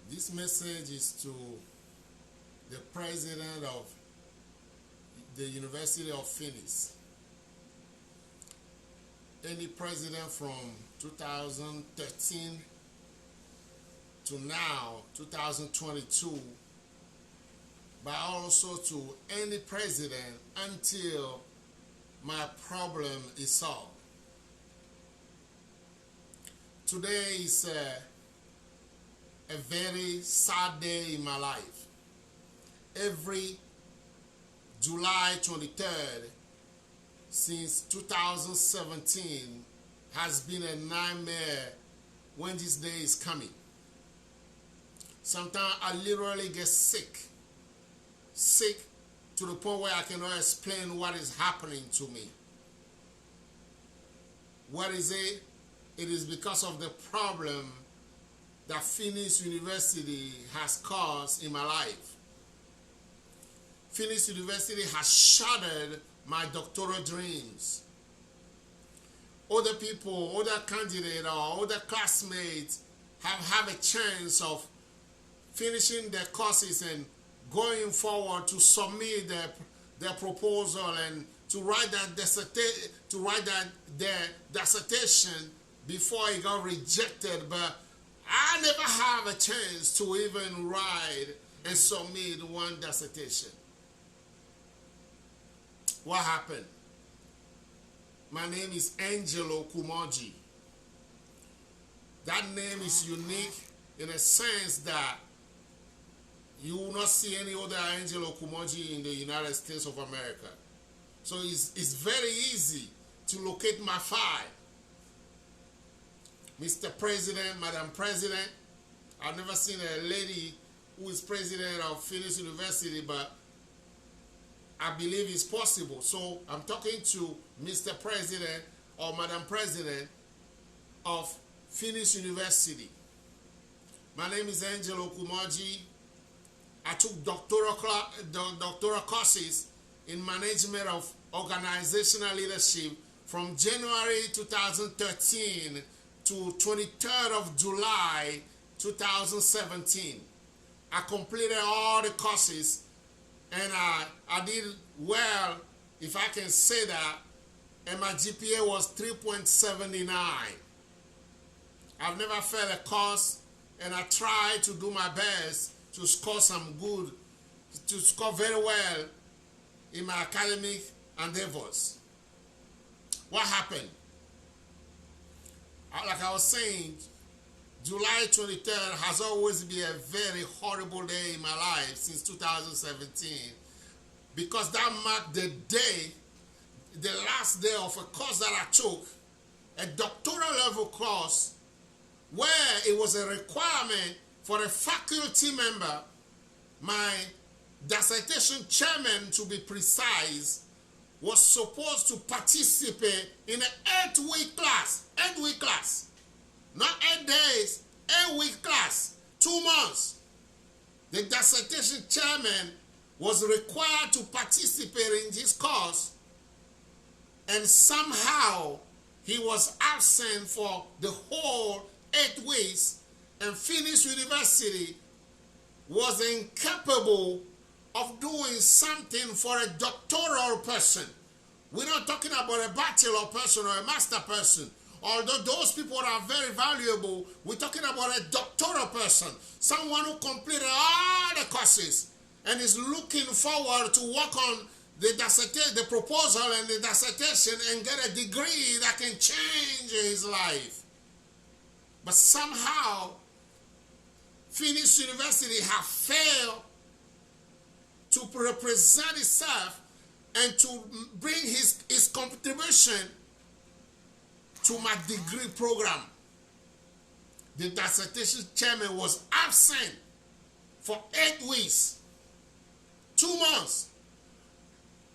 This message is to the president of the University of Phoenix. Any president from 2013 to now, 2022, but also to any president until my problem is solved. Today is a very sad day in my life. Every July 23rd since 2017 has been a nightmare when this day is coming. Sometimes I literally get sick to the point where I cannot explain what is happening to me. What is it? It is because of the problem that Phoenix University has caused in my life. Phoenix University has shattered my doctoral dreams. Other people, other candidates or other classmates have a chance of finishing their courses and going forward to submit their proposal and to write their dissertation before it got rejected, but I never have a chance to even write and submit one dissertation. What happened? My name is Angelo Koumondji. That name is unique in a sense that you will not see any other Angelo Koumondji in the United States of America. So it's very easy to locate my file. Mr. President, Madam President, I've never seen a lady who is president of Phoenix University, but I believe it's possible. So I'm talking to Mr. President or Madam President of Phoenix University. My name is Angelo Koumondji. I took doctoral courses in management of organizational leadership from January 2013 to 23rd of July 2017. I completed all the courses and I did well, if I can say that, and my GPA was 3.79. I've never failed a course, and I tried to do my best to score to score very well in my academic endeavors. What happened? Like I was saying, July 23rd has always been a very horrible day in my life since 2017, because that marked the last day of a course that I took, a doctoral level course, where it was a requirement for a faculty member, my dissertation chairman to be precise, was supposed to participate in an 8-week class. 8-week class. Not 8 days, 8-week class. 2 months. The dissertation chairman was required to participate in this course, and somehow he was absent for the whole 8 weeks, and Phoenix University was incapable of doing something for a doctoral person. We're not talking about a bachelor person or a master person. Although those people are very valuable, we're talking about a doctoral person, someone who completed all the courses and is looking forward to work on the proposal and the dissertation and get a degree that can change his life. But somehow, Phoenix University have failed to represent itself and to bring his contribution to my degree program. The dissertation chairman was absent for 8 weeks, 2 months,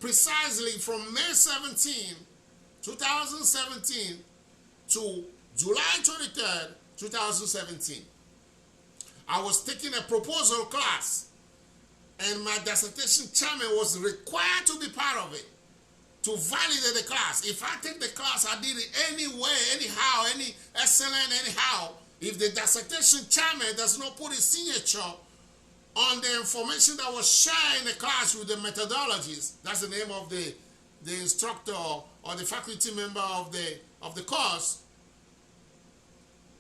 precisely from May 17, 2017 to July 23rd, 2017. I was taking a proposal class, and my dissertation chairman was required to be part of it, to validate the class. If I take the class, I did it anyway, anyhow, any excellent, anyhow, if the dissertation chairman does not put his signature on the information that was shared in the class with the methodologies, that's the name of the instructor or the faculty member of the course,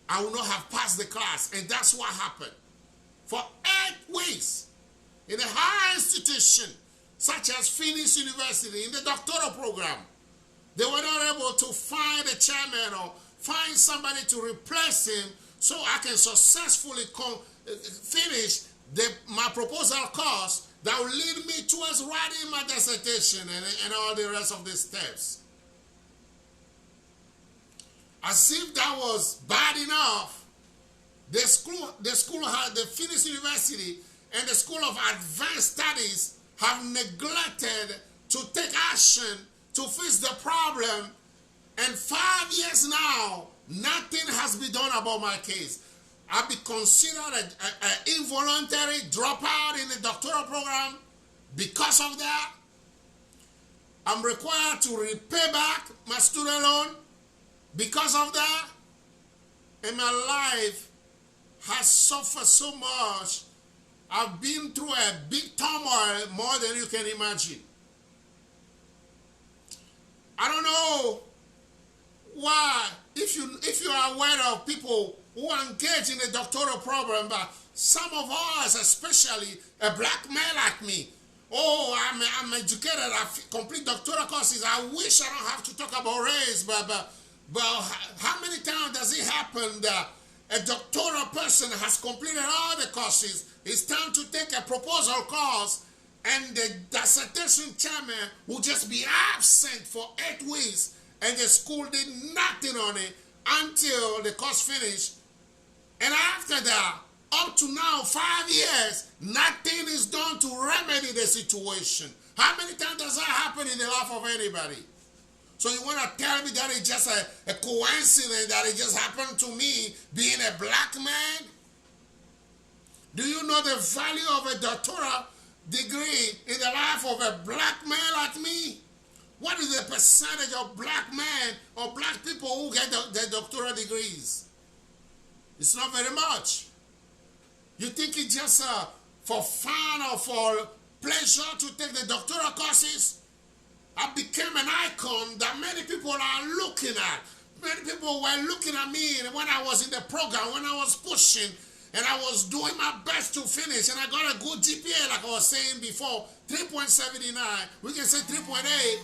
I will not have passed the class. And that's what happened. For 8 weeks, in a higher institution, such as Phoenix University, in the doctoral program, they were not able to find a chairman or find somebody to replace him so I can successfully finish my proposal course that will lead me towards writing my dissertation and all the rest of the steps. As if that was bad enough, the Phoenix University and the School of Advanced Studies have neglected to take action to fix the problem, and 5 years now, nothing has been done about my case. I've been considered an involuntary dropout in the doctoral program. Because of that, I'm required to repay back my student loan. Because of that, and my life has suffered so much. I've been through a big turmoil, more than you can imagine. I don't know why, if you are aware of people who are engaged in the doctoral program, but some of us, especially a black man like me, oh, I'm educated, I've complete doctoral courses. I wish I don't have to talk about race, but how many times does it happen that a doctoral person has completed all the courses? It's time to take a proposal course, and the dissertation chairman will just be absent for 8 weeks, and the school did nothing on it until the course finished. And after that, up to now, 5 years, nothing is done to remedy the situation. How many times does that happen in the life of anybody? So you want to tell me that it's just a coincidence that it just happened to me being a black man? Do you know the value of a doctoral degree in the life of a black man like me? What is the percentage of black men or black people who get their doctoral degrees? It's not very much. You think it's just for fun or for pleasure to take the doctoral courses? I became an icon that many people are looking at. Many people were looking at me when I was in the program, when I was pushing, and I was doing my best to finish, and I got a good GPA, like I was saying before, 3.79, we can say 3.8.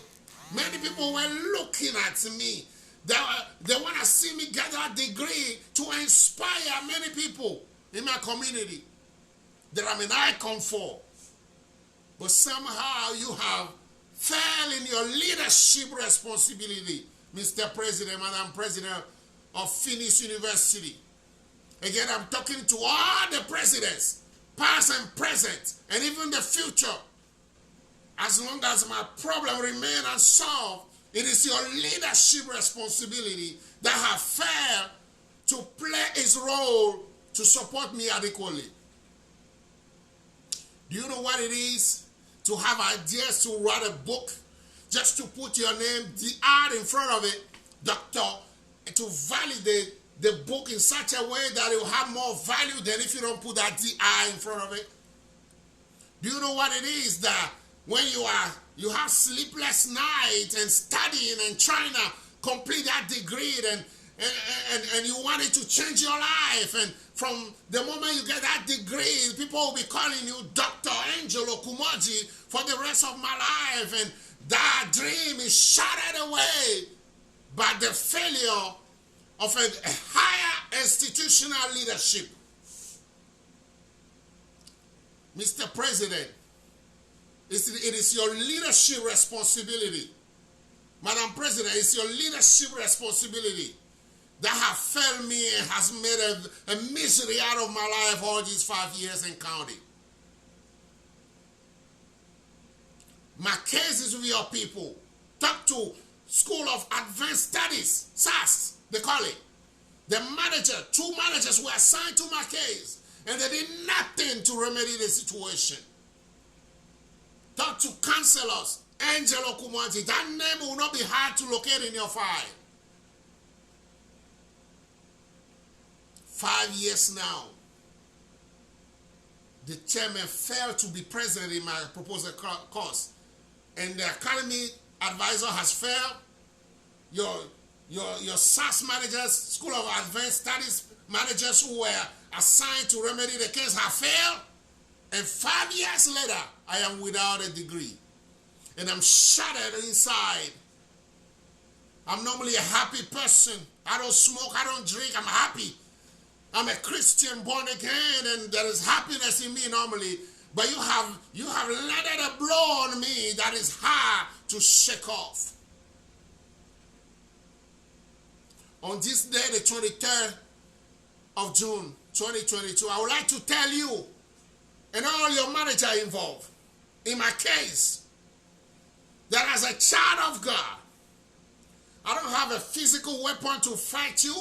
Many people were looking at me. They want to see me get that degree to inspire many people in my community that I'm an icon for. But somehow you have failed in your leadership responsibility, Mr. President, Madam President of Phoenix University. Again, I'm talking to all the presidents, past and present, and even the future. As long as my problem remains unsolved, it is your leadership responsibility that have failed to play its role to support me adequately. Do you know what it is to have ideas to write a book, just to put your name, the R in front of it, doctor, and to validate the book in such a way that it will have more value than if you don't put that DI in front of it? Do you know what it is that when you have sleepless nights and studying and trying to complete that degree and you want it to change your life, and from the moment you get that degree, people will be calling you Dr. Angelo Koumondji for the rest of my life, and that dream is shattered away by the failure of a higher institutional leadership. Mr. President, it is your leadership responsibility. Madam President, it's your leadership responsibility that have failed me and has made a misery out of my life all these 5 years and counting. My case is with your people. Talk to School of Advanced Studies, SAS, they call it. The manager, 2 managers were assigned to my case, and they did nothing to remedy the situation. Talk to counselors, Angelo Koumondji. That name will not be hard to locate in your file. 5 years now. The chairman failed to be present in my proposed course. And the academy advisor has failed. Your SAS managers, School of Advanced Studies managers who were assigned to remedy the case have failed. And 5 years later, I am without a degree. And I'm shattered inside. I'm normally a happy person. I don't smoke, I don't drink, I'm happy. I'm a Christian born again, and there is happiness in me normally. But you have landed a blow on me that is hard to shake off. On this day, the 23rd of June, 2022, I would like to tell you and all your manager involved, in my case, that as a child of God, I don't have a physical weapon to fight you.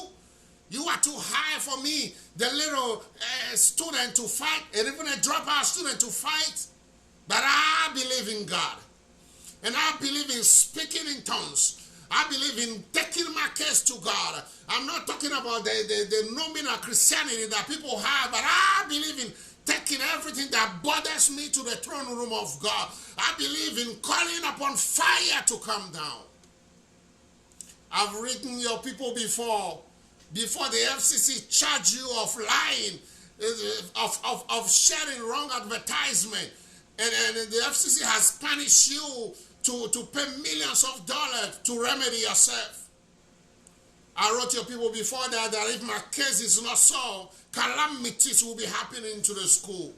You are too high for me, the little student, to fight, and even a dropout student to fight. But I believe in God. And I believe in speaking in tongues. I believe in taking my case to God. I'm not talking about the nominal Christianity that people have, but I believe in taking everything that bothers me to the throne room of God. I believe in calling upon fire to come down. I've written your people before the FCC charge you of lying, of sharing wrong advertisement, and the FCC has punished you to pay millions of dollars to remedy yourself. I wrote your people before that if my case is not solved, calamities will be happening to the school.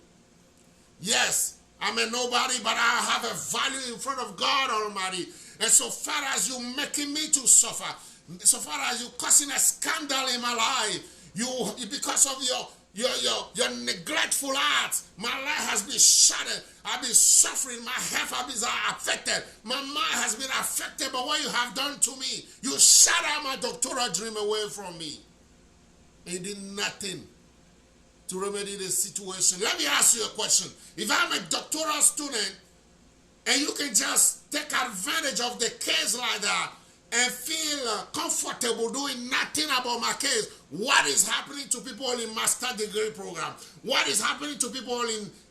Yes, I'm a nobody, but I have a value in front of God Almighty. And so far as you making me to suffer, so far as you causing a scandal in my life, because of your neglectful acts, my life has been shattered. I've been suffering. My health has been affected. My mind has been affected by what you have done to me. You shattered my doctoral dream away from me. And did nothing to remedy the situation. Let me ask you a question. If I'm a doctoral student and you can just take advantage of the case like that and feel comfortable doing nothing about my case, what is happening to people in master degree program? What is happening to people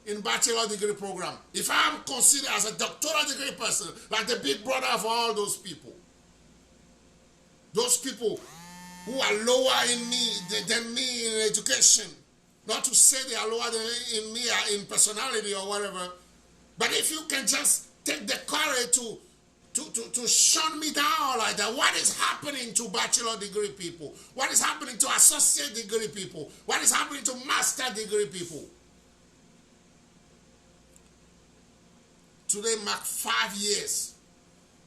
in bachelor degree program? If I'm considered as a doctoral degree person, like the big brother of all those people who are lower than me in education, not to say they are lower than me in personality or whatever, but if you can just take the courage to shun me down like that, what is happening to bachelor degree people? What is happening to associate degree people? What is happening to master degree people? Today mark 5 years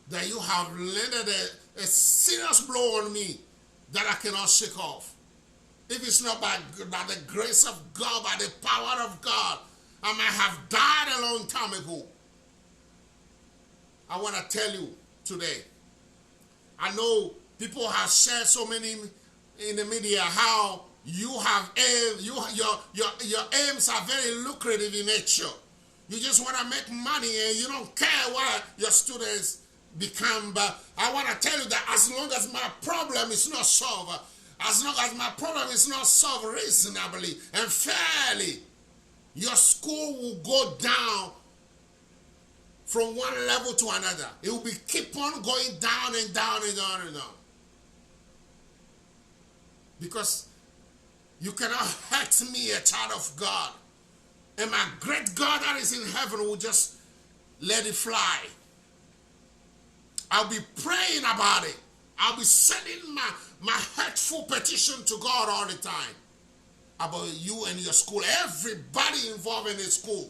that you have landed a serious blow on me that I cannot shake off. If it's not by the grace of God, by the power of God, I might have died a long time ago. I want to tell you today, I know people have shared so many in the media how you have your aims are very lucrative in nature. You just want to make money and you don't care what your students become. But I want to tell you that as long as my problem is not solved, reasonably and fairly, your school will go down from one level to another. It will keep on going down and down and down and down. Because you cannot hurt me, a child of God. And my great God that is in heaven will just let it fly. I'll be praying about it. I'll be sending my hurtful petition to God all the time about you and your school. Everybody involved in the school.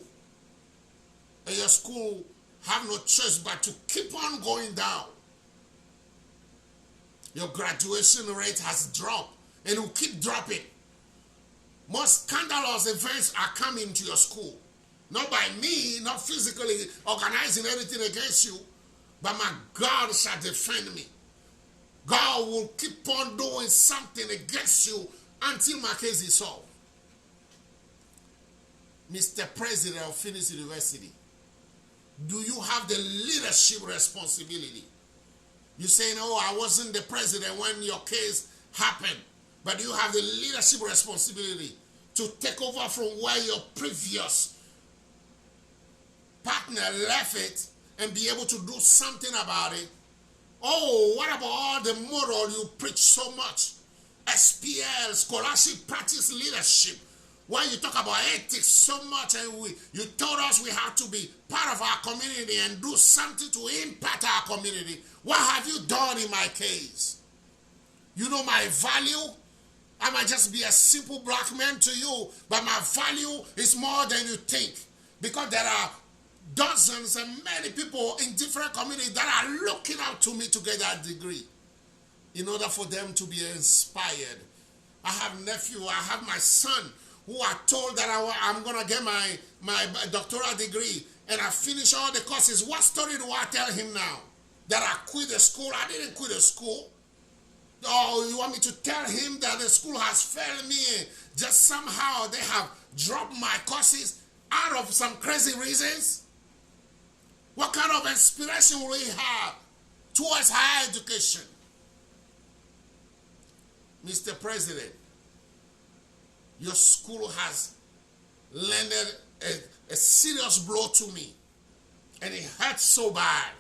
And your school have no choice but to keep on going down. Your graduation rate has dropped and will keep dropping. More scandalous events are coming to your school. Not by me, not physically organizing anything against you, but my God shall defend me. God will keep on doing something against you until my case is solved. Mr. President of Phoenix University, do you have the leadership responsibility? You say, no, I wasn't the president when your case happened. but you have the leadership responsibility to take over from where your previous partner left it and be able to do something about it. Oh, what about all the moral you preach so much? SPL, scholarship practice leadership. Why you talk about ethics so much, and you told us we have to be part of our community and do something to impact our community. What have you done in my case? You know my value? I might just be a simple black man to you, but my value is more than you think. Because there are dozens and many people in different communities that are looking up to me to get that degree in order for them to be inspired. I have nephew, I have my son who are told that I'm going to get my doctoral degree, and I finish all the courses. What story do I tell him now? That I quit the school? I didn't quit the school. Oh, you want me to tell him that the school has failed me? Just somehow they have dropped my courses out of some crazy reasons? What kind of inspiration will he have towards higher education? Mr. President, your school has landed a serious blow to me, and it hurts so bad.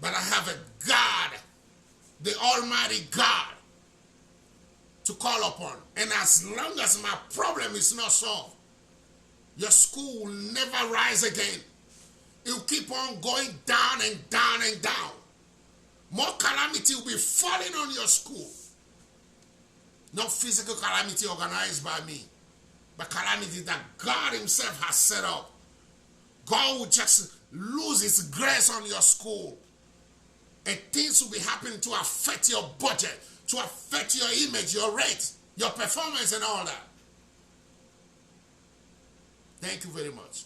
But I have a God, the Almighty God, to call upon. And as long as my problem is not solved, your school will never rise again. It will keep on going down and down and down. More calamity will be falling on your school. Not physical calamity organized by me, but calamity that God himself has set up. God will just lose his grace on your school, and things will be happening to affect your budget, to affect your image, your rate, your performance and all that. Thank you very much.